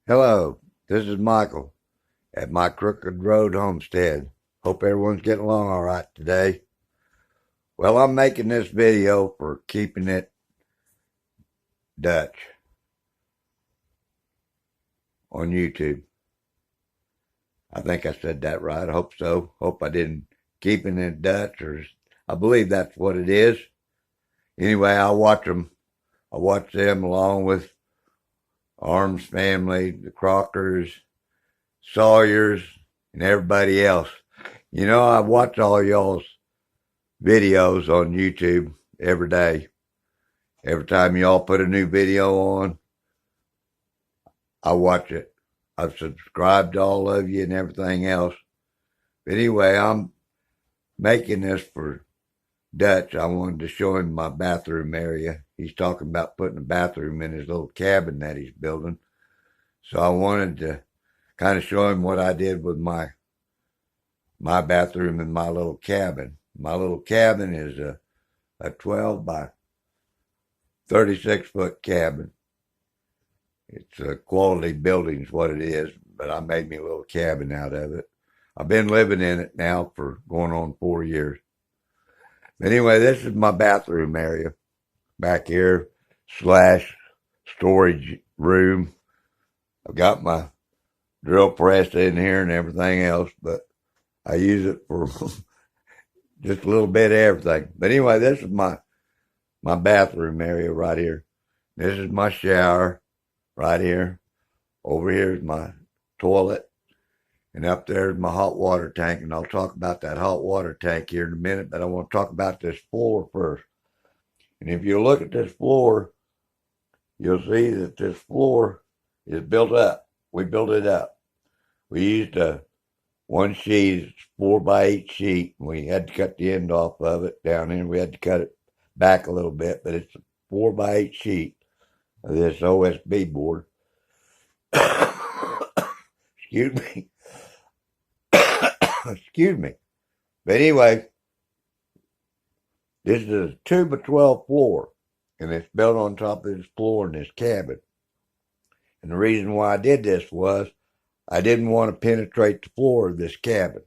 Hello, this is Michael at my Crooked Road Homestead. Hope everyone's getting along all right today. Well, I'm making this video for keeping it Dutch on YouTube. I think I said that right. I hope so. Hope I didn't keeping it Dutch, or I believe that's what it is. Anyway, I watch them. I watch them along with Arms family, the Crockers, Sawyers, and everybody else. You know, I watch all y'all's videos on YouTube every day. Every time y'all put a new video on, I watch it. I've subscribed to all of you and everything else. But anyway, I'm making this for Dutch. I wanted to show him my bathroom area. He's talking about putting a bathroom in his little cabin that he's building. So I wanted to kind of show him what I did with my bathroom in my little cabin. My little cabin is a 12 by 36-foot cabin. It's a quality building is what it is, but I made me a little cabin out of it. I've been living in it now for going on 4 years. But anyway, this is my bathroom area back here / storage room. I've got my drill press in here and everything else, but I use it for just a little bit of everything. But anyway, this is my bathroom area right here. This is my shower right here. Over here is my toilet. And up there is my hot water tank. And I'll talk about that hot water tank here in a minute, but I want to talk about this floor first. And if you look at this floor, you'll see that this floor is built up. We built it up. We used one sheet, 4x8 sheet. We had to cut the end off of it down here. We had to cut it back a little bit, but it's a 4x8 sheet of this OSB board. Excuse me. Excuse me. But anyway, this is a 2x12 floor, and it's built on top of this floor in this cabin. And the reason why I did this was I didn't want to penetrate the floor of this cabin.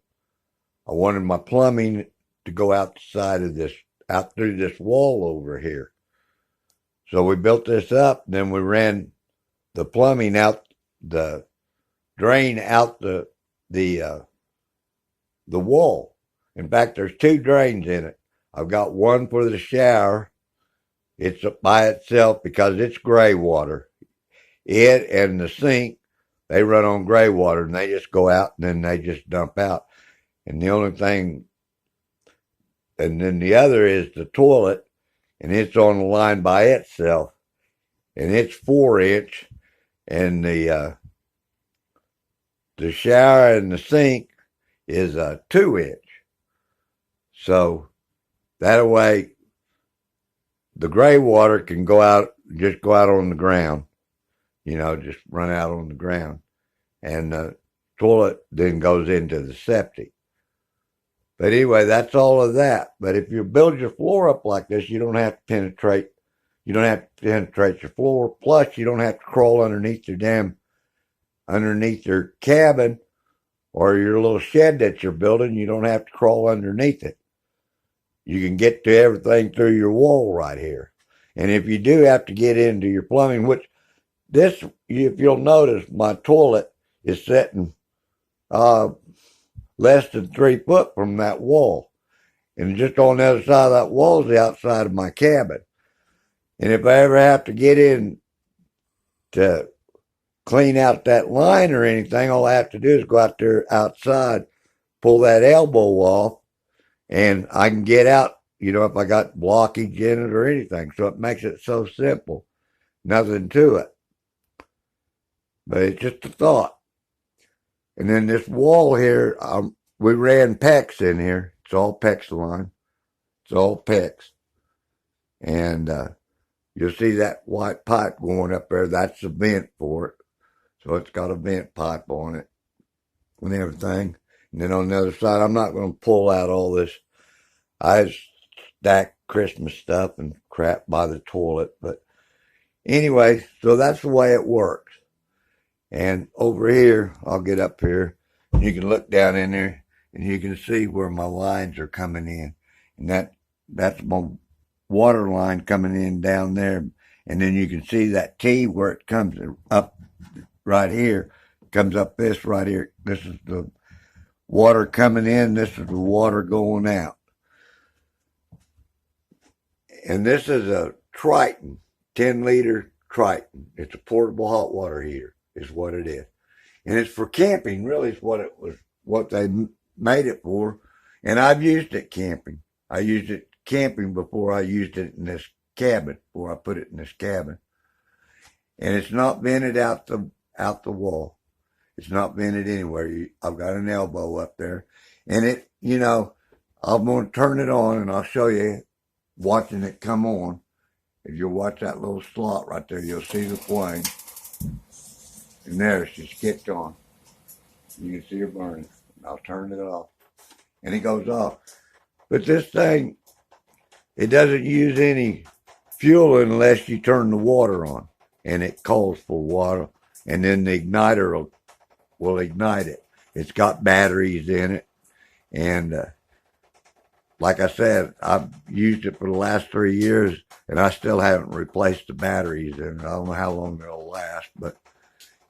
I wanted my plumbing to go out the side of this, out through this wall over here. So we built this up, and then we ran the plumbing out, the drain out the wall. In fact, there's 2 drains in it. I've got one for the shower. It's by itself because it's gray water. It and the sink, they run on gray water, and they just go out and then they just dump out. And the only thing, and then the other is the toilet, and it's on the line by itself, and it's 4-inch, and the shower and the sink is a 2-inch. So that way the gray water can just go out on the ground, just run out on the ground. And the toilet then goes into the septic. But anyway, that's all of that. But if you build your floor up like this, you don't have to penetrate. You don't have to penetrate your floor. Plus, you don't have to crawl underneath your cabin or your little shed that you're building. You don't have to crawl underneath it. You can get to everything through your wall right here. And if you do have to get into your plumbing, which this, if you'll notice, my toilet is sitting less than 3 foot from that wall. And just on the other side of that wall is the outside of my cabin. And if I ever have to get in to clean out that line or anything, all I have to do is go out there outside, pull that elbow off, and I can get out, if I got blockage in it or anything. So it makes it so simple. Nothing to it. But it's just a thought. And then this wall here, we ran PEX in here. It's all PEX line. It's all PEX. And you'll see that white pipe going up there. That's the vent for it. So it's got a vent pipe on it and everything. And then on the other side, I'm not going to pull out all this. I stack Christmas stuff and crap by the toilet. But anyway, so that's the way it works. And over here, I'll get up here, and you can look down in there, and you can see where my lines are coming in. And that's my water line coming in down there. And then you can see that T where it comes up right here, comes up this right here. This is the water coming in, this is the water going out. And this is a Triton, 10-liter Triton. It's a portable hot water heater, is what it is. And it's for camping, really, is what they made it for. And I've used it camping. I used it camping before I used it in this cabin, before I put it in this cabin. And it's not vented out the wall. It's not vented anywhere. I've got an elbow up there. And it, I'm going to turn it on and I'll show you watching it come on. If you watch that little slot right there, you'll see the flame. And there, she's kicked on. You can see her burning. I'll turn it off. And it goes off. But this thing, it doesn't use any fuel unless you turn the water on. And it calls for water. And then the igniter will ignite it. It's got batteries in it. And like I said, I've used it for the last 3 years, and I still haven't replaced the batteries in it. I don't know how long they'll last, but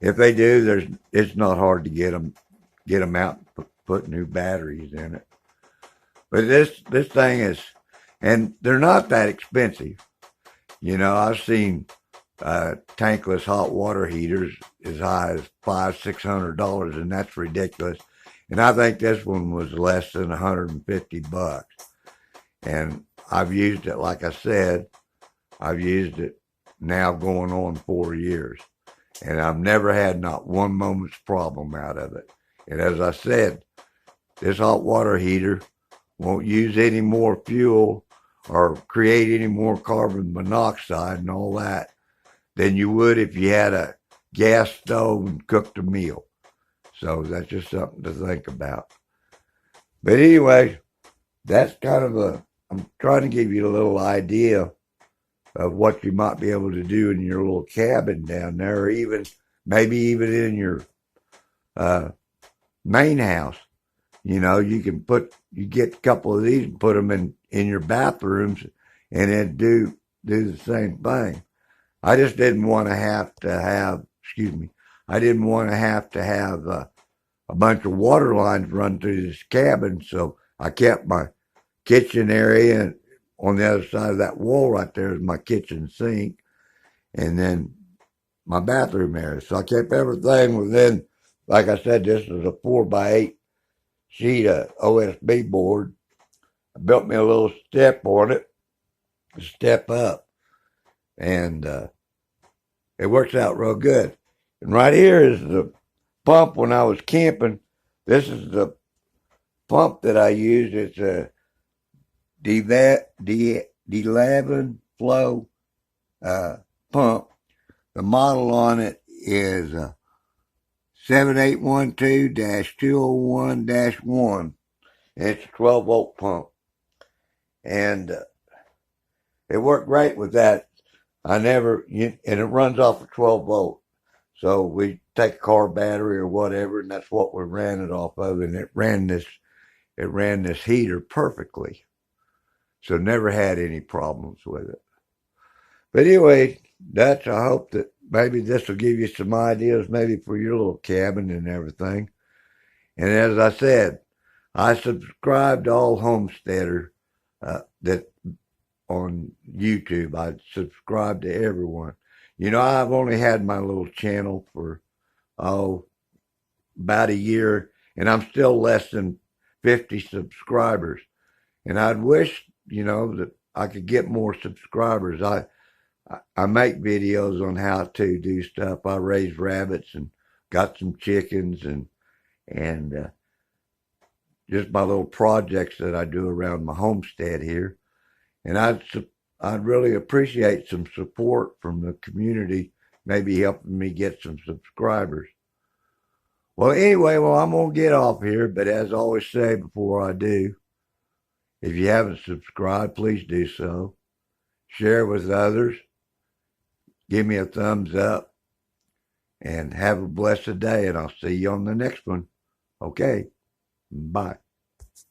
if they do, it's not hard to get them out and put new batteries in it. But this thing is, and they're not that expensive. I've seen tankless hot water heaters as high as $500-600, and that's ridiculous. And I think this one was less than $150. And I've used it, like I said, I've used it now going on 4 years. And I've never had not one moment's problem out of it. And as I said, this hot water heater won't use any more fuel or create any more carbon monoxide and all that than you would if you had a gas stove and cooked a meal. So that's just something to think about. But anyway, that's kind of I'm trying to give you a little idea of what you might be able to do in your little cabin down there, or maybe even in your main house. You get a couple of these and put them in your bathrooms and then do the same thing. I just didn't want to have to have, I didn't want to have a bunch of water lines run through this cabin, so I kept my kitchen area, and on the other side of that wall right there is my kitchen sink, and then my bathroom area. So I kept everything within, like I said, this is a 4x8 sheet of OSB board. I built me a little step on it to step up, and it works out real good. And right here is the pump when I was camping. This is the pump that I use. It's a D11 flow pump. The model on it is 7812-201-1. It's a 12-volt pump. And it worked great with that. And it runs off of 12 volt. So we take a car battery or whatever, and that's what we ran it off of. And it ran this heater perfectly. So never had any problems with it. But anyway, I hope that maybe this will give you some ideas maybe for your little cabin and everything. And as I said, I subscribe to all homesteaders that on YouTube. I subscribe to everyone. I've only had my little channel for, about a year, and I'm still less than 50 subscribers. And I'd wish, that I could get more subscribers. I make videos on how to do stuff. I raise rabbits and got some chickens and just my little projects that I do around my homestead here. And I'd really appreciate some support from the community, maybe helping me get some subscribers. Well, anyway, I'm going to get off here, but as I always say before I do, if you haven't subscribed, please do so. Share with others. Give me a thumbs up. And have a blessed day, and I'll see you on the next one. Okay, bye.